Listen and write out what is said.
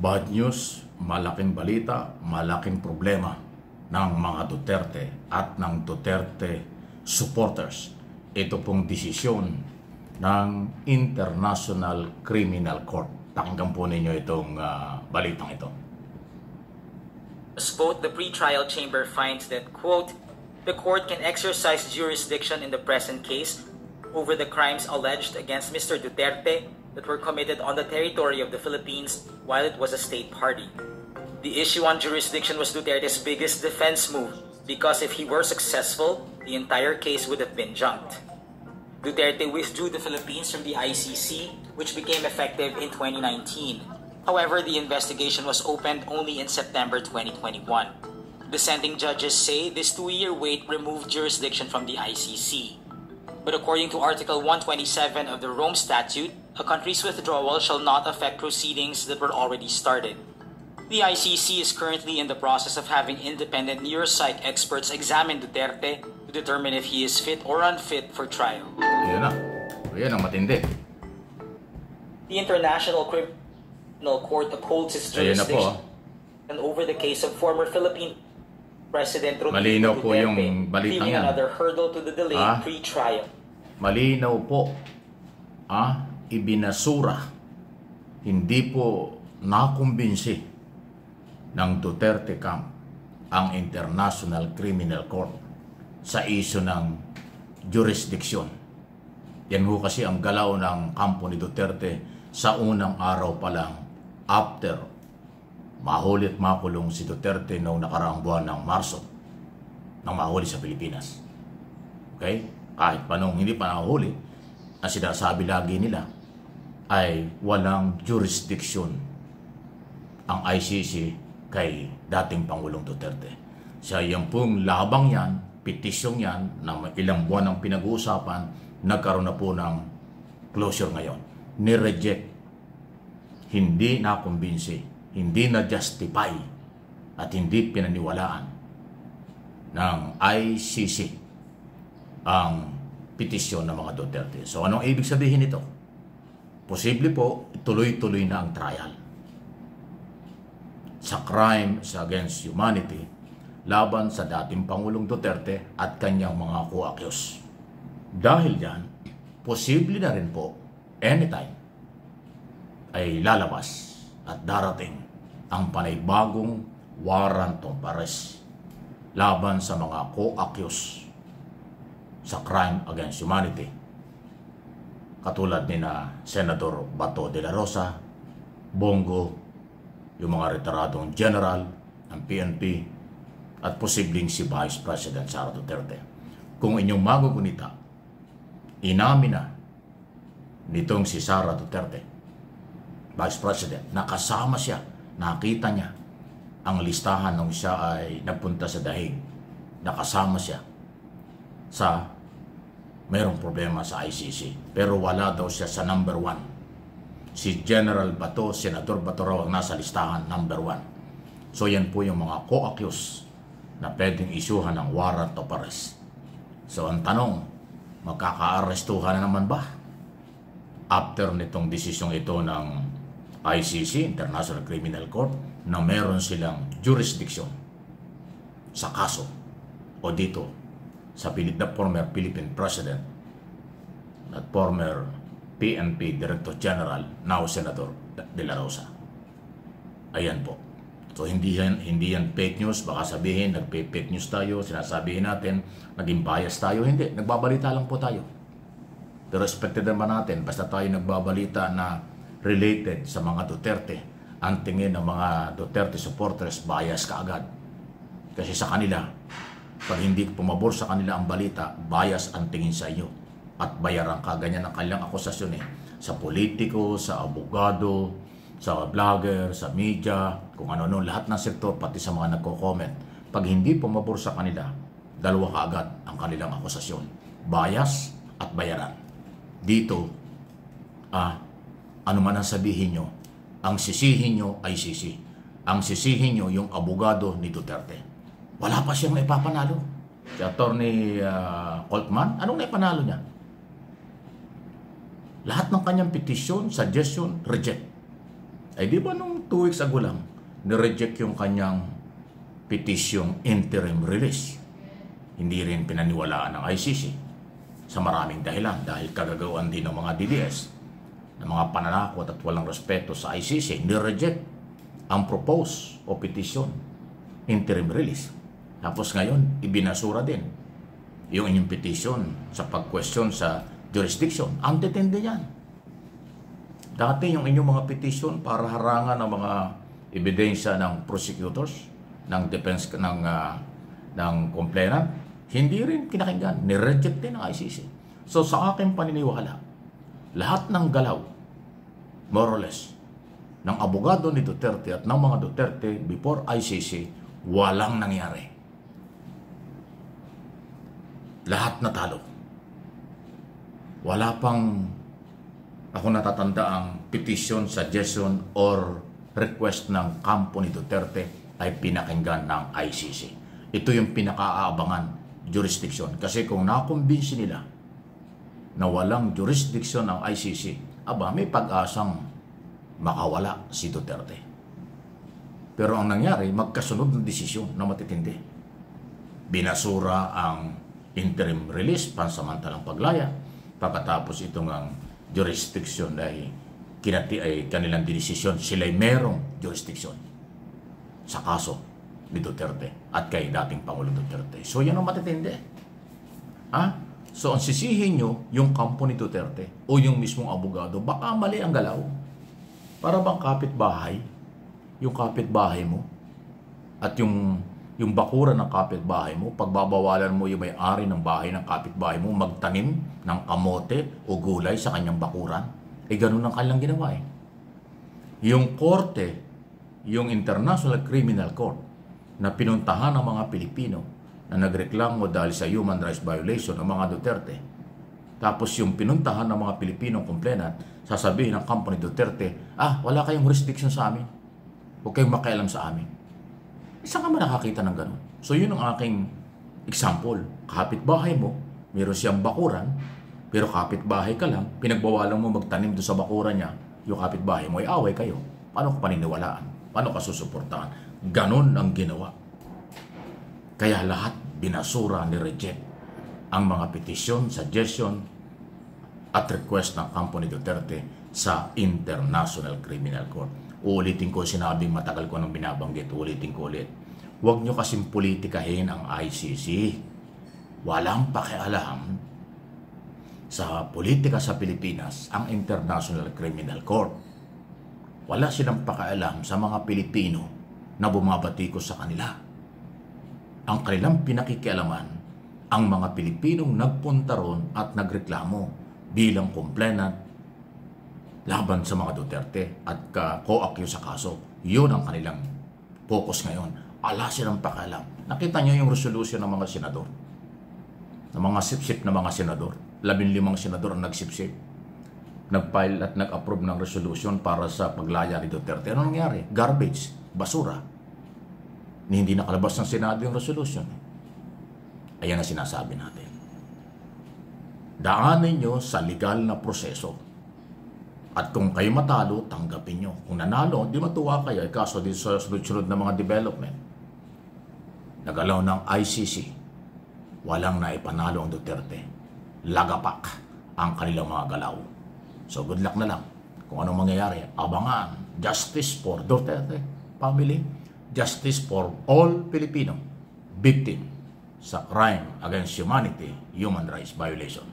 Bad news, malaking balita, malaking problema ng mga Duterte at ng Duterte supporters. Ito pong desisyon ng International Criminal Court. Pakinggan po ninyo itong balitang ito. Quote, the pre-trial chamber finds that, quote, the court can exercise jurisdiction in the present case over the crimes alleged against Mr. Duterte that were committed on the territory of the Philippines while it was a state party. The issue on jurisdiction was Duterte's biggest defense move because if he were successful, the entire case would have been junked. Duterte withdrew the Philippines from the ICC, which became effective in 2019. However, the investigation was opened only in September 2021. Dissenting judges say this 2-year wait removed jurisdiction from the ICC. But according to Article 127 of the Rome Statute, a country's withdrawal shall not affect proceedings that were already started. The ICC is currently in the process of having independent neuropsych experts examine Duterte to determine if he is fit or unfit for trial. Yan na. Yan ang matindi. The International Criminal Court upholds its jurisdiction and over the case of former Philippine President Rodrigo Malinaw po Duterte, yung balitang leaving yan. another hurdle to the delayed pre-trial. Malinaw po. Ibinasura. Hindi po nakumbinsi ng Duterte camp ang International Criminal Court sa isyu ng jurisdiction. Yan ho kasi ang galaw ng kampo ni Duterte sa unang araw pa lang after mahulit makulong si Duterte noong nakaraang buwan ng Marso nang mahuli sa Pilipinas. Okay? Kahit pa nung hindi pa nahuli, ang sinasabi lagi nila ay walang jurisdiction ang ICC kay dating Pangulong Duterte. Sa yung pong labang yan, petisyong yan, na ilang buwan ang pinag-uusapan, nagkaroon na po ng closure ngayon. Ni-reject, hindi nakumbinsi, hindi na-justify at hindi pinaniwalaan ng ICC ang petisyon ng mga Duterte. So anong ibig sabihin nito? Posible po, tuloy-tuloy na ang trial sa crimes against humanity laban sa dating Pangulong Duterte at kanyang mga co-accused. Dahil yan, posible na rin po anytime ay lalabas at darating ang panibagong warrant of arrest laban sa mga co-accused sa crime against humanity. Katulad ni na Senador Bato de la Rosa, Bongo, yung mga retiradong general ng PNP, at posibleng si Vice President Sara Duterte. Kung inyong magugunita, inamin na nitong si Sara Duterte, Vice President, nakasama siya, nakita niya ang listahan nung siya ay nagpunta sa dahig. Nakasama siya sa mayroong problema sa ICC. Pero wala daw siya sa number 1. Si General Bato, Senador Bato raw ang nasa listahan number 1. So yan po yung mga co-accused na pwedeng isyuhan ng warrant of arrest. So ang tanong, magkaka-arrestuhan na naman ba? After nitong desisyong ito ng ICC, International Criminal Court, na meron silang jurisdiction sa kaso o dito sa former Philippine President at former PNP Director General, now Senator De La Rosa. Ayan po. So hindi yan fake news. Baka sabihin, nagpe-fake news tayo, sinasabihin natin, naging bias tayo. Hindi, nagbabalita lang po tayo. Pero respected naman natin, basta tayo nagbabalita na related sa mga Duterte, ang tingin ng mga Duterte supporters, bias kaagad. Kasi sa kanila, pag hindi pumabor sa kanila ang balita, bias ang tingin sa iyo. At bayaran ka, ganyan ang kanilang akusasyon sa politiko, sa abogado, sa vlogger, sa media, kung ano-ano, lahat ng sektor, pati sa mga nagko-comment. Pag hindi pumabor sa kanila, dalawa kaagad ang kanilang akusasyon. Bias at bayaran. Dito, ano man ang sabihin nyo, ang sisihin nyo ay sisi. Ang sisihin nyo yung abogado ni Duterte. Wala pa siyang naipapanalo. Si Attorney Coltman, anong naipanalo niya? Lahat ng kanyang petisyon, suggestion, reject. Ay di ba nung 2 weeks ago lang, nireject yung kanyang petisyong interim release. Hindi rin pinaniwalaan ng ICC sa maraming dahilan dahil kagagawan din ng mga DDS ng mga pananakot at walang respeto sa ICC, nireject ang propose o petition interim release. Tapos ngayon, ibinasura din yung inyong petition sa pag-question sa jurisdiction. Ang titindi yan. Dati yung inyong mga petition para harangan ng mga ebidensya ng prosecutors, ng defense, ng complainant, hindi rin kinakinggan. Nireject din ng ICC. So sa aking paniniwala, lahat ng galaw, more or less, ng abogado ni Duterte at ng mga Duterte before ICC, walang nangyari. Lahat natalo. Wala pang ako natatanda ang petition, suggestion, or request ng kampo ni Duterte ay pinakinggan ng ICC. Ito yung pinakaabangan jurisdiction. Kasi kung nakumbinsi nila na walang jurisdiction ng ICC, may pag-asang makawala si Duterte. Pero ang nangyari, magkasunod ng desisyon na matitindi. Binasura ang interim release, pansamantalang paglaya. Pagkatapos itong ang jurisdiction ay kanilang dinesisyon, sila'y merong jurisdiction sa kaso ni Duterte at kay dating Pangulong Duterte. So yan ang matitindi. So ang sisihin nyo, yung kampo ni Duterte o yung mismong abogado, baka mali ang galaw. Para bang kapitbahay, yung kapitbahay mo at yung bakuran ng kapitbahay mo, pagbabawalan mo yung may-ari ng bahay ng kapitbahay mo magtanim ng kamote o gulay sa kanyang bakuran, ganun ang kanilang ginawa eh. Yung korte, yung International Criminal Court, na pinuntahan ng mga Pilipino na nagreklamo dahil sa human rights violation ng mga Duterte. Tapos yung pinuntahan ng mga Pilipinong complainant, sasabihin ng kampo ni Duterte, wala kayong jurisdiction sa amin. Huwag kayong makialam sa amin. Saan ka man nakakita ng ganun? So yun ang aking example. Kapitbahay mo, meron siyang bakuran, pero kapitbahay ka lang, pinagbawalan mo magtanim doon sa bakuran niya, yung kapitbahay mo ay away kayo. Paano ka paniniwalaan? Paano ka susuportahan? Ganon ang ginawa. Kaya lahat binasura ni reject ang mga petisyon, suggestion at request ng kampo ni Duterte sa International Criminal Court. Uulitin ko, sinabing matagal ko nang binabanggit, ulitin ko ulit. Huwag nyo kasing politikahin ang ICC. Walang pakialam sa politika sa Pilipinas ang International Criminal Court. Wala silang pakialam sa mga Pilipino na bumabatikos sa kanila. Ang kanilang pinakikialaman, ang mga Pilipinong nagpunta ron at nagreklamo bilang complainant laban sa mga Duterte at co-accused sa kaso. Yun ang kanilang focus ngayon. Ala silang pakialam. Nakita niyo yung resolution ng mga senador, ng mga sip-sip na mga senador. 15 senador ang nagsip-sip, nag-file at nag-approve ng resolution para sa paglaya ni Duterte. Ano nangyari? Garbage, basura. Hindi nakalabas ng Senado yung resolution. Ayan ang sinasabi natin. Daanin nyo sa legal na proseso. At kung kayo matalo, tanggapin nyo. Kung nanalo, di matuwa kayo. Kaso din sa sunod-sunod na mga development. Nagalaw ng ICC. Walang naipanalo ang Duterte. Lagapak ang kanilang mga galaw. So good luck na lang. Kung anong mangyayari, abangan. Justice for Duterte family. Justice for all Filipino victim sa crime against humanity, human rights violation.